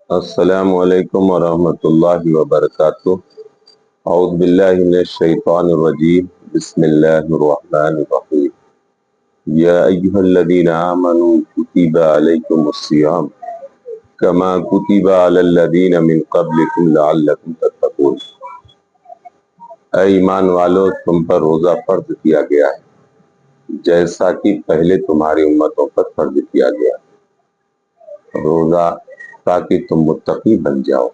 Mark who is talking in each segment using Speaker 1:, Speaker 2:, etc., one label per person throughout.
Speaker 1: अस्सलाम वालेकुम वरहमतुल्लाहि वबरकातुह। औज़ु बिल्लाहि मिनश शैतानिर रजीम। बिस्मिल्लाहिर रहमानिर रहीम। या अय्युहल्लज़ीना आमनू कुतिबा अलैकुमुस्सियाम कमा कुतिबा अलल्लज़ीना मिन क़ब्लिकुम लअल्लकुम तत्तक़ून। ऐ ईमान वालो, तुम पर रोज़ा फर्ज किया गया है जैसा कि पहले तुम्हारी उम्मतों पर फर्ज किया गया। रोज़ा ताकि तुम मुत्तकी बन जाओ।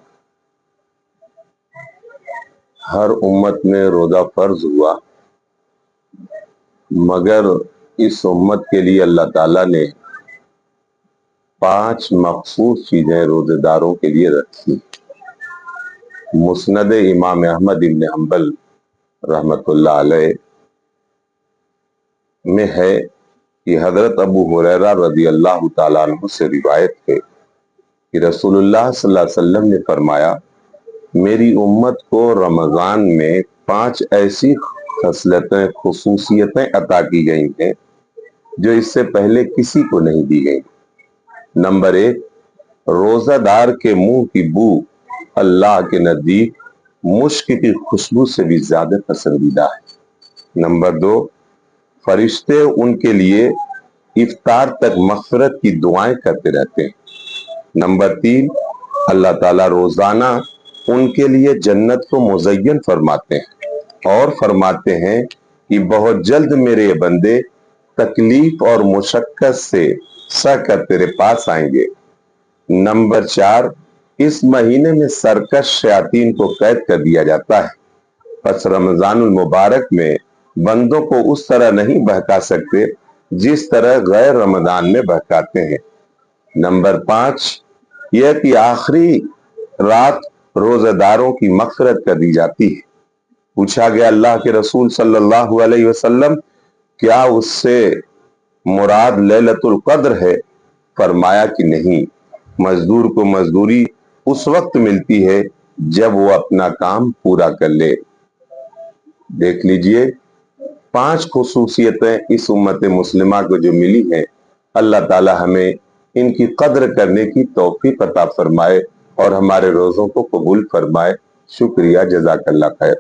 Speaker 1: हर उम्मत में रोज़ा फर्ज हुआ, मगर इस उम्मत के लिए अल्लाह ताला ने 5 मखसूस चीजें रोजेदारों के लिए रखी। मुस्नद इमाम अहमद इब्न हम्बल रहमतुल्लाह अलैह में है कि हजरत अबू हुरैरा रज़ी अल्लाह ताला अन्हु से रिवायत है कि रसूलुल्लाह सल्लल्लाहु अलैहि वसल्लम ने फरमाया, मेरी उम्मत को रमजान में 5 ऐसी खसलतें, खुसूसियतें अता की गई हैं जो इससे पहले किसी को नहीं दी गई। नंबर 1, रोजादार के मुंह की बू अल्लाह के नजदीक मुश्क की खुशबू से भी ज्यादा पसंदीदा है। नंबर 2, फरिश्ते उनके लिए इफ्तार तक मग़फ़िरत की दुआएं करते रहते हैं। नंबर 3, अल्लाह ताला रोजाना उनके लिए जन्नत को मुज़य्यन फरमाते हैं और फरमाते हैं कि बहुत जल्द मेरे बंदे तकलीफ और मुशक्कत से सहकर तेरे पास आएंगे। नंबर 4, इस महीने में सरकश शयातीन को कैद कर दिया जाता है। बस रमजानुल मुबारक में बंदों को उस तरह नहीं बहका सकते जिस तरह गैर रमजान में बहकाते हैं। नंबर 5, यह कि आखिरी रात रोजेदारों की मग़फ़िरत कर दी जाती है। पूछा गया, अल्लाह के रसूल सल्लल्लाहु अलैहि वसल्लम, क्या उससे मुराद लैलतुल क़द्र है? फरमाया कि नहीं, मजदूर को मजदूरी उस वक्त मिलती है जब वो अपना काम पूरा कर ले। देख लीजिए, 5 खुसूसियतें इस उम्मत मुस्लिमा को जो मिली हैं, अल्लाह ताला हमें इनकी कद्र करने की तौफीक अता फरमाए और हमारे रोज़ों को कबूल फरमाए। शुक्रिया, जज़ाकल्लाह खैर।